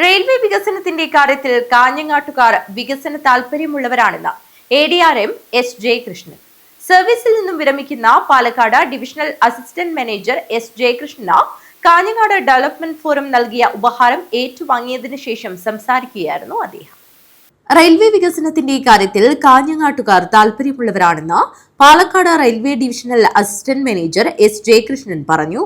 Railway വികസനത്തിന്റെ കാര്യത്തിൽ കാഞ്ഞങ്ങാട്ടുകാർ വികസന താൽപര്യമുള്ളവരാണെന്ന് ADRM S ജയകൃഷ്ണൻ. സർവീസിൽ നിന്നും വിരമിക്കുന്ന Palakkad divisional assistant manager S ജയകൃഷ്ണന് കാഞ്ഞങ്ങാട് ഡെവലപ്മെന്റ് ഫോറം നൽകിയ ഉപഹാരം ഏറ്റുവാങ്ങിയതിനു ശേഷം സംസാരിക്കുകയായിരുന്നു അദ്ദേഹം. റെയിൽവേ വികസനത്തിന്റെ കാര്യത്തിൽ കാഞ്ഞങ്ങാട്ടുകാർ താൽപര്യമുള്ളവരാണെന്ന് Palakkad railway divisional assistant manager S Jayakrishnan പറഞ്ഞു.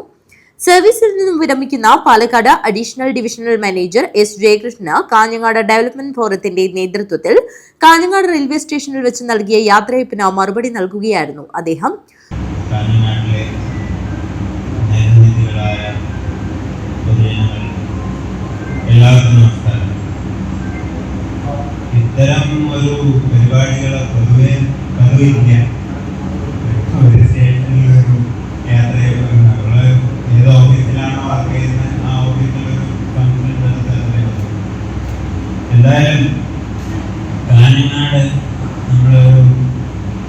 സർവീസിൽ നിന്നും വിരമിക്കുന്ന Palakkad additional divisional manager S ജയകൃഷ്ണന് കാഞ്ഞങ്ങാട് ഡെവലപ്മെന്റ് ഫോറത്തിന്റെ നേതൃത്വത്തിൽ കാഞ്ഞങ്ങാട് റെയിൽവേ സ്റ്റേഷനിൽ വെച്ച് നൽകിയ യാത്രയപ്പിന് മറുപടി നൽകുകയായിരുന്നു അദ്ദേഹം. ഇത്തരം ഒരു പരിപാടികൾ പൊതുവെ പതിവില്ല. ഒരു സ്റ്റേഷനിൽ ഒരു യാത്ര ഏത് ഓഫീസിലാണോ വർക്ക് ചെയ്യുന്നത് ആ ഓഫീസിലൊരു ഫംഗ്ഷൻ നടത്താൻ. എന്തായാലും കാഞ്ഞങ്ങാട് നമ്മളൊരു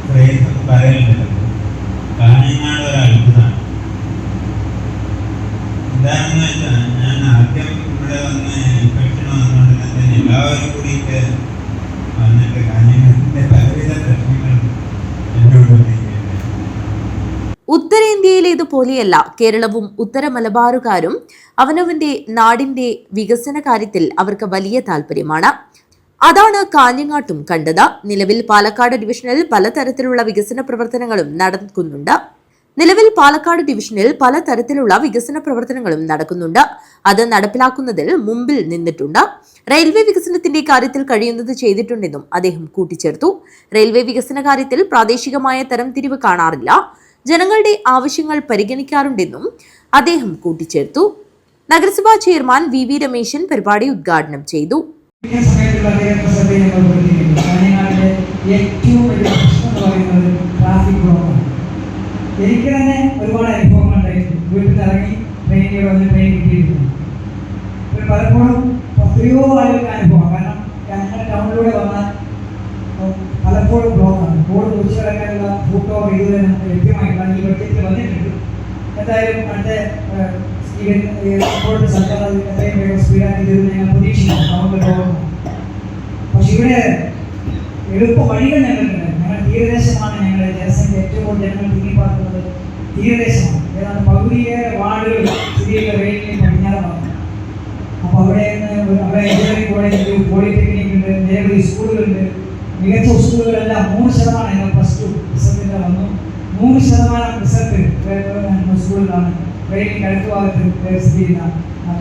ഫ്രേസ് പറയലുണ്ടല്ലോ, കാഞ്ഞങ്ങാട് ഒരു അത്ഭുതമാണ്. എന്താണെന്ന് വെച്ചാൽ ഞാൻ ആദ്യം ഇവിടെ വന്ന് ഇൻഫെക്ഷൻ വന്നുകൊണ്ട് തന്നെ എല്ലാവരും കൂടിയിട്ട് വന്നിട്ട് കാഞ്ഞങ്ങാടിന്റെ പലവിധ പ്രശ്നങ്ങൾ എന്നോട് ഉത്തരേന്ത്യയിലേതുപോലെയല്ല കേരളവും ഉത്തര മലബാറുകാരും അവനവന്റെ നാടിന്റെ വികസന കാര്യത്തിൽ അവർക്ക് വലിയ താല്പര്യമാണ്. അതാണ് കാഞ്ഞങ്ങാട്ടും കണ്ടത്. നിലവിൽ പാലക്കാട് ഡിവിഷനിൽ പലതരത്തിലുള്ള വികസന പ്രവർത്തനങ്ങളും നടക്കുന്നുണ്ട്. അത് നടപ്പിലാക്കുന്നതിൽ മുമ്പിൽ നിന്നിട്ടുണ്ട്. റെയിൽവേ വികസനത്തിന്റെ കാര്യത്തിൽ കഴിയുന്നത് ചെയ്തിട്ടുണ്ടെന്നും അദ്ദേഹം കൂട്ടിച്ചേർത്തു. റെയിൽവേ വികസന കാര്യത്തിൽ പ്രാദേശികമായ തരംതിരിവ് കാണാറില്ല. ജനങ്ങളുടെ ആവശ്യങ്ങൾ പരിഗണിക്കാറുണ്ടെന്നും അദ്ദേഹം കൂട്ടിച്ചേർത്തു. നഗരസഭാ ചെയർമാൻ VV രമേശൻ പരിപാടി ഉദ്ഘാടനം ചെയ്തു. എനിക്ക് തന്നെ ഒരുപാട് അനുഭവങ്ങളുണ്ടായിരുന്നു. വീട്ടിൽ ഇറങ്ങി ട്രെയിനിൽ വന്ന് ട്രെയിൻ കിട്ടിയിരുന്നു. പലപ്പോഴും എത്രയോ ആളുകൾക്ക് അനുഭവം. കാരണം ഞങ്ങളുടെ ടൗണിലൂടെ വന്നാൽ പലപ്പോഴും ബ്ലോക്കാണ്. റോഡ് കുറിച്ച് കിടക്കാനുള്ള ഫോട്ടോ ഇതുവരെ നമുക്ക് ലഭ്യമായിട്ടാണ് ഈ ബഡ്ജറ്റിൽ വന്നിട്ടുണ്ട്. എന്തായാലും അടുത്ത സർക്കാർ എത്രയും വേഗം സ്പീഡാക്കി തരുമെന്ന് ഞങ്ങൾ പ്രതീക്ഷിക്കുന്നു. ടൗണിൽ പക്ഷെ ഇവിടെ എളുപ്പ വഴികൾ ഞങ്ങൾക്കുണ്ട്. ഞങ്ങൾ തീരദേശമാണ്. ഞങ്ങളുടെ ജനസംഖ്യ ഏറ്റവും കൂടുതൽ ജനങ്ങൾ തിങ്ങിപ്പാർക്കുന്നത് തീരദേശമാണ്. ഏതാണ്ട് പകുതിയേറെ വാർഡുകൾ സ്ഥിതി റെയിലിന് പടിഞ്ഞാറാണ്. അപ്പോൾ അവിടെ എഞ്ചിനീയറിംഗ് കോളേജുണ്ട്, പോളിടെക്നിക് ഉണ്ട്, നിരവധി സ്കൂളുകളുണ്ട്. മികച്ച സ്കൂളുകളെല്ലാം 100% ഞങ്ങൾ +2 റിസൾട്ടിൽ വന്നു. 100% റിസൾട്ട് സ്കൂളുകളാണ് റെയിലിൻ്റെ അടുത്ത ഭാഗത്ത് സ്ഥിതി ചെയ്യുന്ന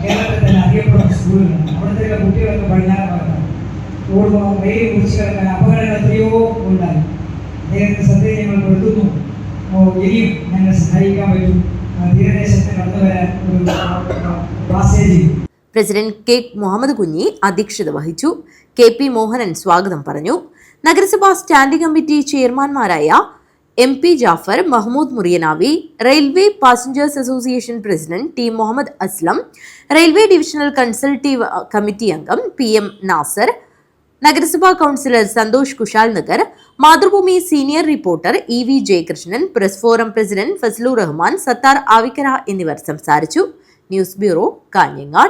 കേരളത്തിൽ തന്നെ അറിയപ്പെടുന്ന സ്കൂളുകളാണ്. അവിടുത്തെ കുട്ടികളൊക്കെ പടിഞ്ഞാറ് ഭാഗത്താണ്. റെയിൽ കുറിച്ച് കിടക്കാൻ അപകടങ്ങൾ എത്രയോ ഉണ്ടായി. അദ്ദേഹത്തിന് ശ്രദ്ധയിൽ ഞങ്ങൾ പെടുത്തുന്നു. ഇനിയും ഞങ്ങൾ സഹായിക്കാൻ പറ്റും. തീരദേശത്ത് കടന്നു വരാൻ ഒരു passage. President K Muhammad Kunhi അധ്യക്ഷത വഹിച്ചു. KP മോഹനൻ സ്വാഗതം പറഞ്ഞു. നഗരസഭാ സ്റ്റാൻഡിംഗ് കമ്മിറ്റി ചെയർമാൻമാരായ MP Jafar, Mahmood Muriyanavi, railway passengers association president T Muhammad Aslam, railway divisional consultative committee അംഗം PM നാസർ, നഗരസഭാ councillor Santhosh Kushal Nagar, Mathrubhumi senior reporter EV Jayakrishnan, press forum president Fazlu Rahman, Sathar Avikkara എന്നിവർ സംസാരിച്ചു. News bureau, Kanhangad.